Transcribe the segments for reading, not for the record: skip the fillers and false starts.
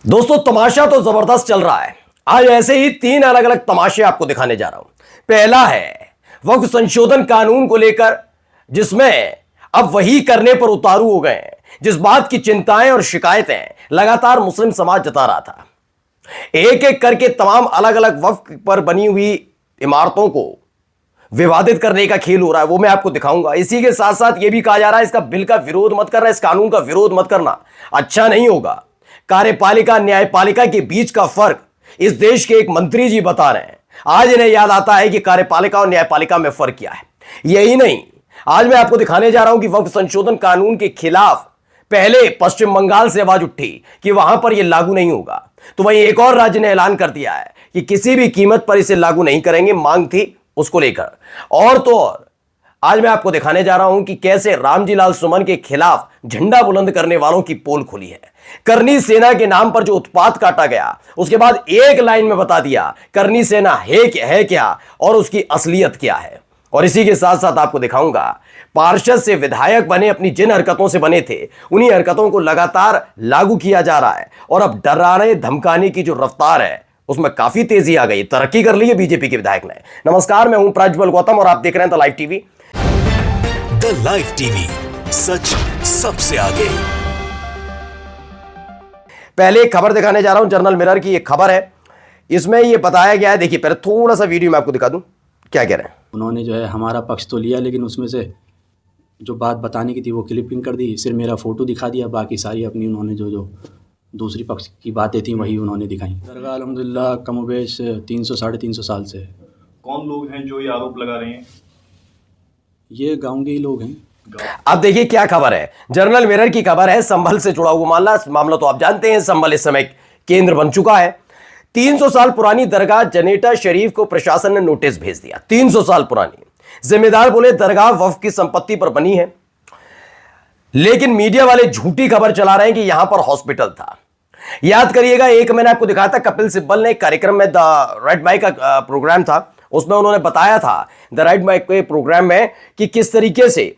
दोस्तों तमाशा तो जबरदस्त चल रहा है। आज ऐसे ही तीन अलग अलग तमाशे आपको दिखाने जा रहा हूं। पहला है वक्फ संशोधन कानून को लेकर, जिसमें अब वही करने पर उतारू हो गए हैं जिस बात की चिंताएं और शिकायतें लगातार मुस्लिम समाज जता रहा था। एक एक करके तमाम अलग अलग वक्फ पर बनी हुई इमारतों को विवादित करने का खेल हो रहा है, वो मैं आपको दिखाऊंगा। इसी के साथ साथ यह भी कहा जा रहा है इसका बिल का विरोध मत करना, इस कानून का विरोध मत करना, अच्छा नहीं होगा। कार्यपालिका न्यायपालिका के बीच का फर्क इस देश के एक मंत्री जी बता रहे हैं। आज इन्हें याद आता है कि कार्यपालिका और न्यायपालिका में फर्क क्या है। यही नहीं, आज मैं आपको दिखाने जा रहा हूं कि वक्फ संशोधन कानून के खिलाफ पहले पश्चिम बंगाल से आवाज उठी कि वहां पर यह लागू नहीं होगा, तो वहीं एक और राज्य ने ऐलान कर दिया है कि किसी भी कीमत पर इसे लागू नहीं करेंगे। मांग थी उसको लेकर। और तो और आज मैं आपको दिखाने जा रहा हूं कि कैसे रामजी लाल सुमन के खिलाफ झंडा बुलंद करने वालों की पोल खुली है। करनी सेना के नाम पर जो उत्पात काटा गया, उसके बाद एक लाइन में बता दिया करनी सेना है क्या और उसकी असलियत क्या है। और इसी के साथ साथ आपको दिखाऊंगा पार्षद से विधायक बने अपनी जिन हरकतों से बने थे, उन्हीं हरकतों को लगातार लागू किया जा रहा है। और अब डराने धमकाने की जो रफ्तार है उसमें काफी तेजी आ गई, तरक्की कर ली है बीजेपी के विधायक ने। नमस्कार, मैं हूं प्रज्वल गौतम और आप देख रहे हैं the live TV. The live TV, सच सबसे आगे। पहले एक खबर दिखाने जा रहा हूं, जर्नल मिरर की एक खबर है। इसमें यह बताया गया है, देखिए पहले थोड़ा सा वीडियो मैं आपको दिखा दूं क्या कह रहे हैं। उन्होंने जो है हमारा पक्ष तो लिया, लेकिन उसमें से जो बात बताने की थी वो क्लिपिंग कर दी, सिर्फ मेरा फ़ोटो दिखा दिया, बाकी सारी अपनी उन्होंने जो दूसरी पक्ष की बातें थी वही उन्होंने दिखाई। दरगाह अल्हम्दुलिल्लाह कमोबेश 300 साढ़े 300 साल से है। कौन लोग हैं जो ये आरोप लगा रहे हैं? ये गाँव के ही लोग हैं। अब देखिए क्या खबर है, जर्नल मिरर की खबर है। संभल से जुड़ा हुआ मामला तो आप जानते हैं, संभल इस समय केंद्र बन चुका है। 300 साल पुरानी दरगाह जनेटा शरीफ को प्रशासन ने नोटिस भेज दिया। 300 साल पुरानी, जिम्मेदार बोले दरगाह वक्फ की संपत्ति पर बनी है, लेकिन मीडिया वाले झूठी खबर चला रहे हैं कि यहां पर हॉस्पिटल था। याद करिएगा, एक मैंने आपको दिखाया था, कपिल सिब्बल ने कार्यक्रम में द राइट माइक का प्रोग्राम था, उसमें उन्होंने बताया था द राइट माइक के प्रोग्राम में कि किस तरीके से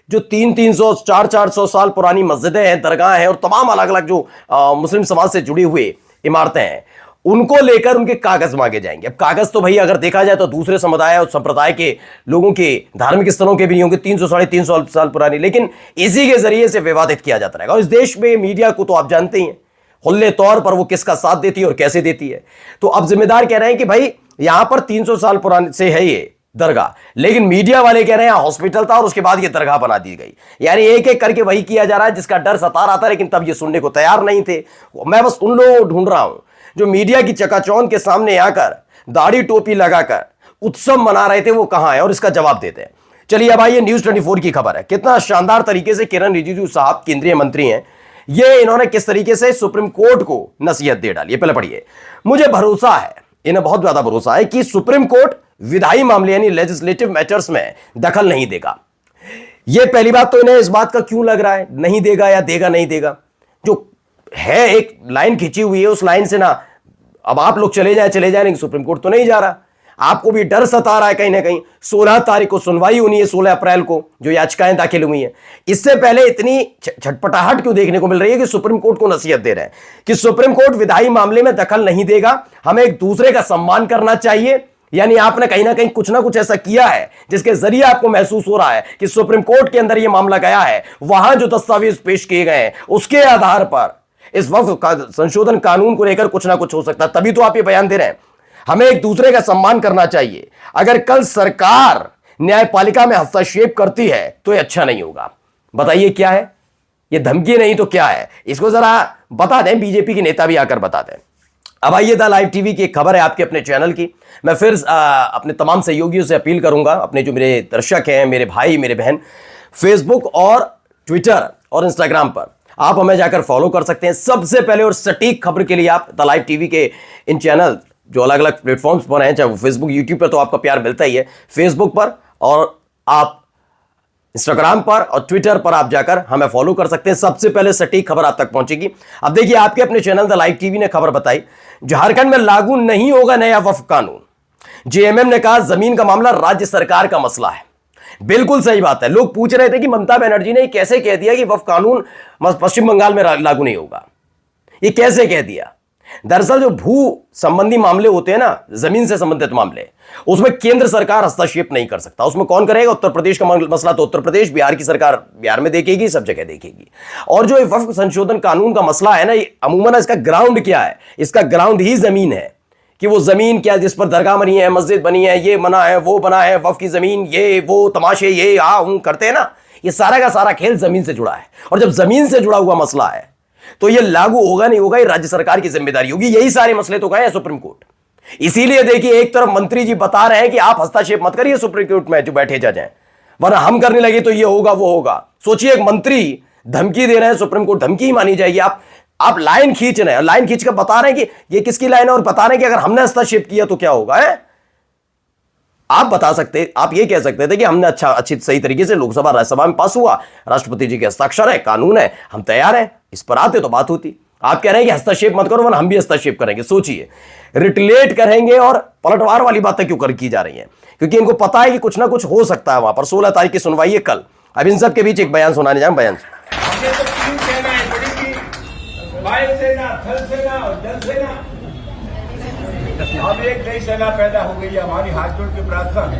जो 300 400 साल पुरानी मस्जिदें हैं, दरगाह हैं और तमाम अलग अलग जो मुस्लिम समाज से जुड़ी हुई इमारतें हैं, उनको लेकर उनके कागज मांगे जाएंगे। अब कागज तो भाई अगर देखा जाए तो दूसरे समुदाय और संप्रदाय के लोगों के धार्मिक स्थलों के भी नहीं होंगे, 300 साढ़े 300 साल पुरानी, लेकिन इसी के जरिए से विवादित किया जाता रहेगा। और इस देश में मीडिया को तो आप जानते ही हैं, खुले तौर पर वो किसका साथ देती है और कैसे देती है। तो अब जिम्मेदार कह रहे हैं कि भाई यहां पर 300 साल पुराने से है ये दरगाह, लेकिन मीडिया वाले कह रहे हैं हॉस्पिटल था और उसके बाद ये दरगाह बना दी गई। यानी एक एक करके वही किया जा रहा है जिसका डर सता रहा था, लेकिन तब ये सुनने को तैयार नहीं थे। मैं बस उन लोगों को ढूंढ रहा हूं जो मीडिया की चकाचौंध के सामने आकर दाढ़ी टोपी लगाकर उत्सव मना रहे थे, वो कहां है और इसका जवाब देते हैं। चलिए अब आइए न्यूज 24 की खबर है। कितना शानदार तरीके से किरण रिजिजू साहब केंद्रीय मंत्री हैं, ये इन्होंने किस तरीके से सुप्रीम कोर्ट को नसीहत दे डाली है। पहले पढ़िए। मुझे भरोसा है, इन्हें बहुत ज्यादा भरोसा है कि सुप्रीम कोर्ट विधायी मामले यानी लेजिस्लेटिव मैटर्स में दखल नहीं देगा। यह पहली बात तो इन्हें इस बात का क्यों लग रहा है नहीं देगा या देगा नहीं देगा, जो है एक लाइन खींची हुई है, उस लाइन से ना अब आप लोग चले जाए लेकिन सुप्रीम कोर्ट तो नहीं जा रहा। आपको भी डर सता रहा है कहीं ना कहीं। 16 तारीख को सुनवाई होनी है, 16 अप्रैल को जो याचिकाएं दाखिल हुई हैं। इससे पहले इतनी छटपटाहट क्यों देखने को मिल रही है कि सुप्रीम कोर्ट को नसीहत दे रहे हैं कि सुप्रीम कोर्ट विधायी मामले में दखल नहीं देगा, हमें एक दूसरे का सम्मान करना चाहिए। यानी आपने कहीं ना कहीं कुछ ना कुछ ऐसा किया है जिसके जरिए आपको महसूस हो रहा है कि सुप्रीम कोर्ट के अंदर यह मामला गया है, वहां जो दस्तावेज पेश किए गए हैं उसके आधार पर इस वक्त संशोधन कानून को लेकर कुछ ना कुछ हो सकता है। तभी तो आप ये बयान दे रहे हैं हमें एक दूसरे का सम्मान करना चाहिए। अगर कल सरकार न्यायपालिका में हस्तक्षेप करती है तो ये अच्छा नहीं होगा। बताइए क्या है ये, धमकी नहीं तो क्या है, इसको जरा बता दें, बीजेपी के नेता भी आकर बता दें। अब आइए द लाइव टीवी की एक खबर है आपके अपने चैनल की। मैं फिर अपने तमाम सहयोगियों से अपील करूंगा, अपने जो मेरे दर्शक हैं, मेरे भाई मेरे बहन, फेसबुक और ट्विटर और इंस्टाग्राम पर आप हमें जाकर फॉलो कर सकते हैं। सबसे पहले और सटीक खबर के लिए आप द लाइव टीवी के इन चैनल जो अलग अलग प्लेटफॉर्म्स पर हैं, चाहे वो फेसबुक यूट्यूब पर तो आपका प्यार मिलता ही है, फेसबुक पर और आप इंस्टाग्राम पर और ट्विटर पर आप जाकर हमें फॉलो कर सकते हैं। सबसे पहले सटीक खबर आप तक पहुंचेगी। अब देखिए आपके अपने चैनल द लाइव टीवी ने खबर बताई, झारखंड में लागू नहीं होगा नया वक्फ कानून। जेएमएम ने कहा जमीन का मामला राज्य सरकार का मसला है। बिल्कुल सही बात है। लोग पूछ रहे थे कि ममता बनर्जी ने कैसे कह दिया कि वक्फ कानून पश्चिम बंगाल में लागू नहीं होगा। ये कैसे कह दिया? दरअसल जो भू संबंधी मामले होते हैं ना, जमीन से संबंधित मामले, उसमें केंद्र सरकार हस्तक्षेप नहीं कर सकता। उसमें कौन करेगा? उत्तर प्रदेश का मसला तो उत्तर प्रदेश, बिहार की सरकार बिहार में देखेगी, सब जगह देखेगी। और जो वक्फ संशोधन कानून का मसला है ना, ये अमूमन इसका ग्राउंड क्या है? इसका ग्राउंड ही जमीन है कि वो जमीन क्या जिस पर दरगाह बनी है, मस्जिद बनी है, ये बना है, वो बना है, वक्फ की जमीन, ये वो तमाशे, ये करते हैं ना, ये सारा का सारा खेल जमीन से जुड़ा है। और जब जमीन से जुड़ा हुआ मसला है तो ये लागू होगा नहीं होगा, ये राज्य सरकार की जिम्मेदारी होगी। यही सारे मसले तो कहे हैं सुप्रीम कोर्ट। इसीलिए देखिए, एक तरफ मंत्री जी बता रहे हैं कि आप हस्तक्षेप मत करिए सुप्रीम कोर्ट में जो बैठे जज हैं, वरना हम करने लगे तो ये होगा वो होगा। सोचिए, एक मंत्री धमकी दे रहे हैं, सुप्रीम कोर्ट धमकी ही मानी जाएगी। आप लाइन खींच रहे हैं, लाइन खींच कर बता रहे हैं कि ये किसकी लाइन है, और बता रहे हैं कि अगर हमने हस्तक्षेप किया तो क्या होगा है? आप बता सकते, आप ये कह सकते थे कि हमने अच्छी सही तरीके से लोकसभा राज्यसभा में पास हुआ, राष्ट्रपति जी के हस्ताक्षर है, कानून है, हम तैयार हैं, इस पर आते तो बात होती। आप कह रहे हैं कि हस्तक्षेप मत करो, वरना हम भी हस्तक्षेप करेंगे। सोचिए, रिटलेट करेंगे और पलटवार वाली बातें क्यों की जा रही हैं? क्योंकि इनको पता है कि कुछ ना कुछ हो सकता है वहां पर। 16 तारीख की सुनवाई है कल। अब इन सब के बीच एक बयान सुनाने जाए, बयान हमने तो 3 सेनाएं बड़ी की, वायुसेना, थल सेना और जल सेना। अब एक नई सेना पैदा हो गई है, हमारी हाथ जोड़ के प्रार्थना है।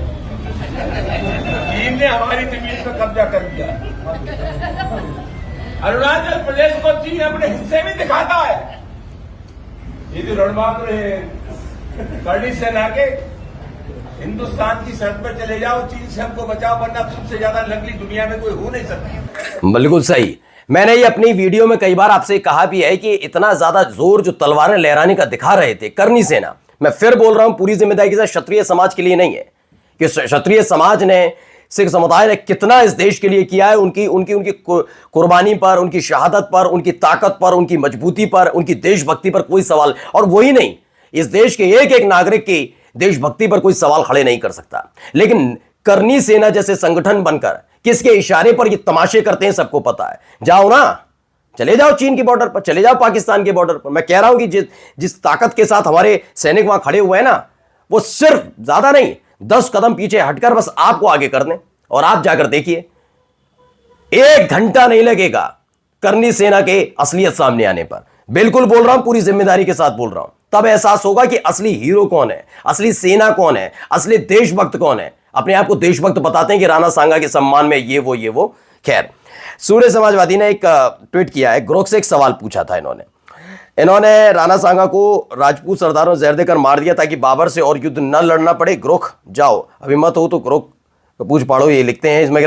चीन ने हमारी जमीन पर कब्जा कर दिया। अरुणाचल प्रदेश को चीन अपने हिस्से में दिखाता है। ये जो रण मांग रहे हैं करनी सेना के, हिंदुस्तान की शर्त पर चले जाओ, चीन से हमको बचाओ, वरना तुमसे ज्यादा नकली दुनिया में कोई हो नहीं सकती। बिल्कुल सही। मैंने ये अपनी वीडियो में कई बार आपसे कहा भी है कि इतना ज्यादा जोर जो तलवारें लहराने का दिखा रहे थे करनी सेना, मैं फिर बोल रहा हूं पूरी जिम्मेदारी के साथ, क्षत्रिय समाज के लिए नहीं है। कि क्षत्रिय समाज ने, सिख समुदाय ने कितना इस देश के लिए किया है, उनकी उनकी उनकी कुर्बानी पर, उनकी शहादत पर, उनकी ताकत पर, उनकी मजबूती पर, उनकी देशभक्ति पर कोई सवाल, और वही नहीं, इस देश के एक एक नागरिक की देशभक्ति पर कोई सवाल खड़े नहीं कर सकता। लेकिन करनी सेना जैसे संगठन बनकर किसके इशारे पर ये तमाशे करते हैं सबको पता है। जाओ ना, चले जाओ चीन की बॉर्डर पर, चले जाओ पाकिस्तान के बॉर्डर पर। मैं कह रहा हूं कि जिस ताकत के साथ हमारे सैनिक वहां खड़े हुए हैं ना, वो सिर्फ ज्यादा नहीं 10 कदम पीछे हटकर बस आपको आगे कर दें, और आप जाकर देखिए 1 घंटा नहीं लगेगा करनी सेना के असलियत सामने आने पर। बिल्कुल बोल रहा हूं, पूरी जिम्मेदारी के साथ बोल रहा हूं। तब एहसास होगा कि असली हीरो कौन है, असली सेना कौन है, असली देशभक्त कौन है। अपने आप को देशभक्त बताते हैं कि राणा सांगा के सम्मान में ये वो। खैर, सूर्य समाजवादी ने एक ट्वीट किया है, ग्रोख से एक सवाल पूछा था इन्होंने राणा सांगा को राजपूत सरदारों ने जहर देकर मार दिया ताकि बाबर से और युद्ध न लड़ना पड़े। ग्रोख जाओ, अभी मत हो तो ग्रोख पूछ पाड़ो, ये लिखते हैं इसमें।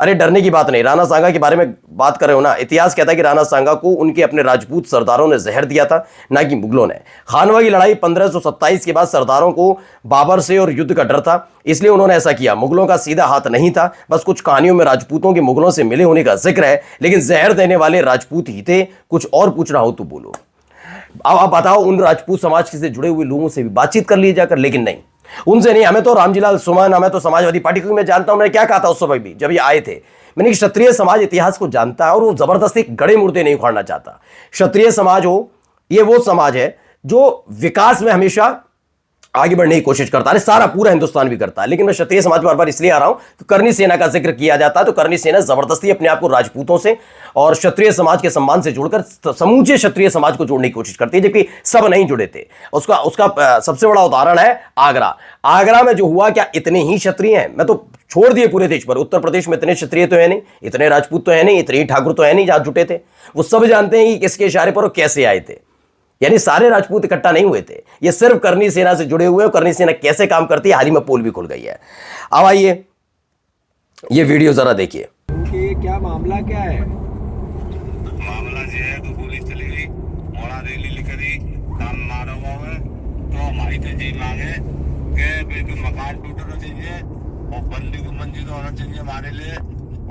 अरे डरने की बात नहीं, राणा सांगा के बारे में बात कर रहे हो ना। इतिहास कहता है कि राणा सांगा को उनके अपने राजपूत सरदारों ने जहर दिया था, ना कि मुगलों ने। खानवा की लड़ाई 1527 के बाद सरदारों को बाबर से और युद्ध का डर था, इसलिए उन्होंने ऐसा किया। मुगलों का सीधा हाथ नहीं था, बस कुछ कहानियों में राजपूतों के मुगलों से मिले होने का जिक्र है, लेकिन जहर देने वाले राजपूत ही थे। कुछ और पूछना हो तो बोलो। अब आप बताओ, उन राजपूत समाज से जुड़े हुए लोगों से भी बातचीत कर ली जाकर, लेकिन नहीं, उनसे नहीं। हमें तो रामजीलाल सुमन, हमें तो समाजवादी पार्टी को मैं जानता हूं। मैंने क्या कहा था उस समय भी जब ये आए थे, मैंने क्षत्रिय समाज इतिहास को जानता है और वो जबरदस्ती गड़े मुर्दे नहीं उखाड़ना चाहता। क्षत्रिय समाज हो, ये वो समाज है जो विकास में हमेशा आगे बढ़ने की कोशिश करता है, सारा पूरा हिंदुस्तान भी करता है। लेकिन मैं क्षत्रिय समाज बार बार इसलिए आ रहा हूं कि करनी सेना का जिक्र किया जाता है, तो करनी सेना जबरदस्ती अपने आप को राजपूतों से और क्षत्रिय समाज के सम्मान से जोड़कर समूचे क्षत्रिय समाज को जोड़ने की कोशिश करती है, जबकि सब नहीं जुड़े थे। उसका सबसे बड़ा उदाहरण है आगरा में जो हुआ। क्या इतने ही क्षत्रिय हैं? मैं तो छोड़ दिए पूरे देश पर, उत्तर प्रदेश में इतने क्षत्रिय तो है नहीं, इतने राजपूत तो है नहीं, इतने ठाकुर तो है नहीं जहां जुटे थे। वो सब जानते हैं कि किसके इशारे पर वो कैसे आए थे। यानी सारे राजपूत इकट्ठा नहीं हुए थे, ये सिर्फ करनी सेना से जुड़े हुए। करनी सेना कैसे काम करती है, हाल ही में पोल भी खुल गई है। अब आइए ये वीडियो जरा देखिए। ये क्या मामला क्या है? मामला जो है तो पुलिस चली गई, मोड़ा रैली लिखी काम मारो में, तो हमारी तो जी मांगे कि बिल्कुल मकान टूटना चाहिए और बंदी को मंजूर होना चाहिए हमारे लिए,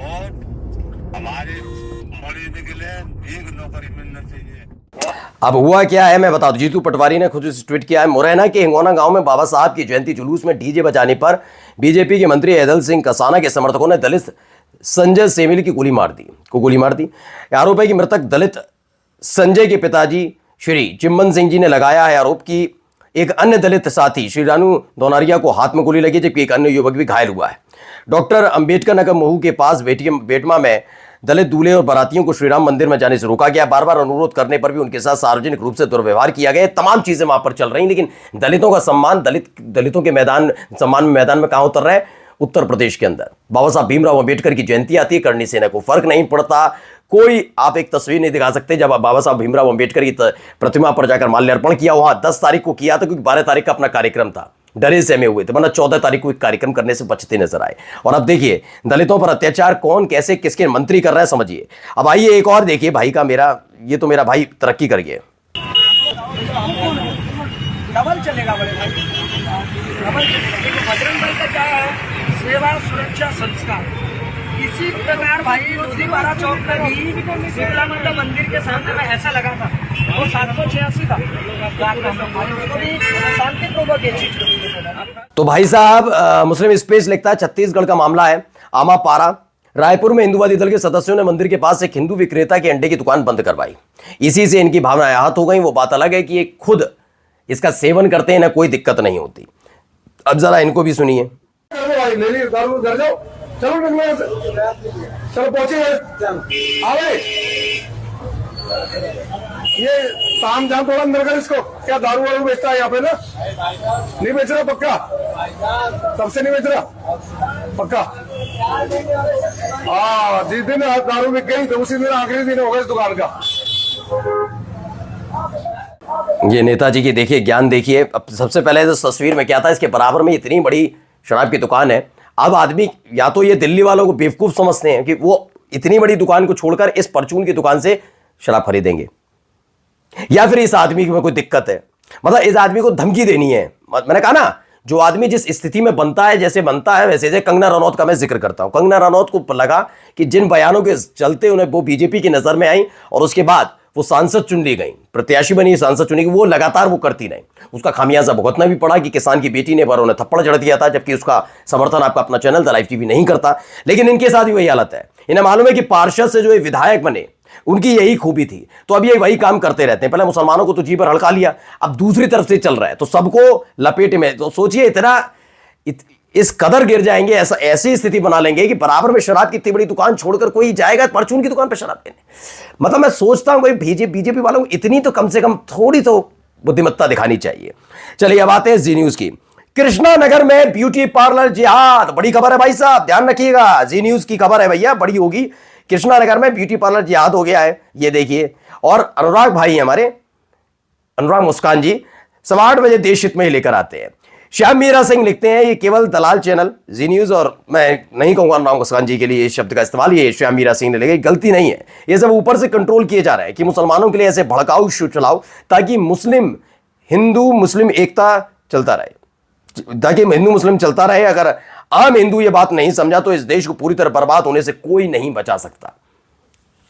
और हमारे मरीने के लिए एक नौकरी मिलना चाहिए। अब हुआ क्या है मैं बता दूं। जीतू पटवारी ने खुद ट्वीट किया है, मुरैना के हिंगोना गांव में बाबा साहब की जयंती जुलूस में डीजे बजाने पर बीजेपी के मंत्री ऐदल सिंह कसाना के समर्थकों ने दलित संजय सेमिल की गोली मार दी। आरोप है कि मृतक दलित संजय के पिताजी श्री चिम्मन सिंह जी ने लगाया है आरोप कि एक अन्य दलित साथी श्री रानू दोनारिया को हाथ में गोली लगी, जबकि एक अन्य युवक भी घायल हुआ है। डॉक्टर अंबेडकर नगर महू के पास बेटमा में दलित दूल्हे और बारातियों को श्रीराम मंदिर में जाने से रोका गया। बार बार अनुरोध करने पर भी उनके साथ सार्वजनिक रूप से दुर्व्यवहार किया गया। तमाम चीजें वहां पर चल रही, लेकिन दलितों का सम्मान, दलितों के सम्मान में कहां उतर रहा है? उत्तर प्रदेश के अंदर बाबा साहब भीमराव अंबेडकर की जयंती आती है, करनी सेना को फर्क नहीं पड़ता। कोई आप एक तस्वीर नहीं दिखा सकते जब बाबा साहब भीमराव अंबेडकर की प्रतिमा पर जाकर माल्यार्पण किया। वहां 10 तारीख को किया था, क्योंकि 12 तारीख का अपना कार्यक्रम था, डरे सहमे हुए थे, वरना 14 तारीख को एक कार्यक्रम करने से बचते नजर आए। और अब देखिए दलितों पर अत्याचार कौन, कैसे, किसके मंत्री कर रहा है, समझिए। अब आइए एक और देखिए भाई का, ये तो मेरा भाई तरक्की कर गया। डबल चलेगा बड़े भाई, डबल चलेगा। देखो बजरंग दल का क्या है, सेवा सुरक्षा संस्कार। इसी प्रकार भाई लुधियाना चौक में भी शीतला माता मंदिर के सामने में ऐसा लगा था, वो 786 था, उसको भी शांतिपूर्वक ये चीज। तो भाई साहब मुस्लिम स्पेस लिखता है, छत्तीसगढ़ का मामला है। आमापारा रायपुर में हिंदुवादी दल के सदस्यों ने मंदिर के पास एक हिंदू विक्रेता के अंडे की दुकान बंद करवाई। इसी से इनकी भावनाएं आहत हो गई। वो बात अलग है कि ये खुद इसका सेवन करते हैं ना, कोई दिक्कत नहीं होती। अब जरा इनको भी सुनिए। चलो चलो पहुंचे आवे, ये ताम जाम थोड़ा अंदर कर इसको। क्या दारू वारू बेचता है यहाँ पे ना? नहीं बेच रहा पक्का? सबसे नहीं बेच रहा पक्का? हाँ, जिस दिन दारू बिक गई तो उसी दिन आखिरी दिन होगा इस दुकान का। ये नेताजी की देखिए ज्ञान देखिए। अब सबसे पहले इस तस्वीर में क्या था, इसके बराबर में इतनी बड़ी शराब की दुकान है। अब आदमी या तो ये दिल्ली वालों को बेवकूफ समझते हैं कि वो इतनी बड़ी दुकान को छोड़कर इस परचून की दुकान से शराब खरीदेंगे, या फिर इस आदमी में कोई दिक्कत है, मतलब इस आदमी को धमकी देनी है। मैंने कहा ना, जो आदमी जिस स्थिति में बनता है, जैसे बनता है वैसे। कंगना रनौत का मैं जिक्र करता हूं। कंगना रनौत को लगा कि जिन बयानों के चलते उन्हें वो बीजेपी की नजर में आई और उसके बाद वो सांसद चुन ली गई, प्रत्याशी बनी, सांसद चुनी गई, वो लगातार वो करती नहीं। उसका खामियाजा भुगतना भी पड़ा कि किसान की बेटी ने पर उन्हें थप्पड़ जड़ दिया था, जबकि उसका समर्थन आपका अपना चैनल द लाइव टीवी नहीं करता। लेकिन इनके साथ भी वही हालत है। इन्हें मालूम है कि पार्षद से जो ये विधायक बने उनकी यही खूबी थी, तो अब ये वही काम करते रहते हैं। पहले मुसलमानों को तो जी पर हड़का लिया, अब दूसरी तरफ से चल रहा है, तो सबको लपेटे में। तो सोचिए इस कदर गिर जाएंगे, ऐसी स्थिति बना लेंगे कि बराबर में शराब की इतनी बड़ी दुकान छोड़कर कोई जाएगा परचून की दुकान पर शराब पीने। मतलब मैं सोचता हूं कोई बीजेपी वालों को इतनी तो कम से कम थोड़ी तो बुद्धिमत्ता दिखानी चाहिए। चलिए अब आते हैं जी न्यूज की। कृष्णा नगर में ब्यूटी पार्लर जिहाद, बड़ी खबर है भाई साहब, ध्यान रखिएगा। जी न्यूज की खबर है भैया, बड़ी होगी। कृष्णा नगर में ब्यूटी पार्लर जिहाद हो गया है, ये देखिए। और अनुराग भाई हमारे, अनुराग मुस्कान जी 8:15 बजे देश हित में ही लेकर आते हैं। श्याम मीरा सिंह लिखते हैं, ये केवल दलाल चैनल जी न्यूज, और मैं नहीं कहूंगा अनुराग मुस्कान जी के लिए इस शब्द का इस्तेमाल, ये श्याम मीरा सिंह ने लगे, गलती नहीं है। ये सब ऊपर से कंट्रोल किए जा रहे हैं कि मुसलमानों के लिए ऐसे भड़काऊ शो चलाओ ताकि हिंदू मुस्लिम एकता चलता रहे, ताकि हिंदू मुस्लिम चलता रहे। अगर आम हिंदू ये बात नहीं समझा तो इस देश को पूरी तरह बर्बाद होने से कोई नहीं बचा सकता।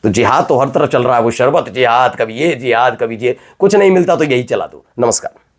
तो जिहाद तो हर तरफ चल रहा है, वो शरबत जिहाद, कभी ये जिहाद, कभी ये, कुछ नहीं मिलता तो यही चला दो। नमस्कार।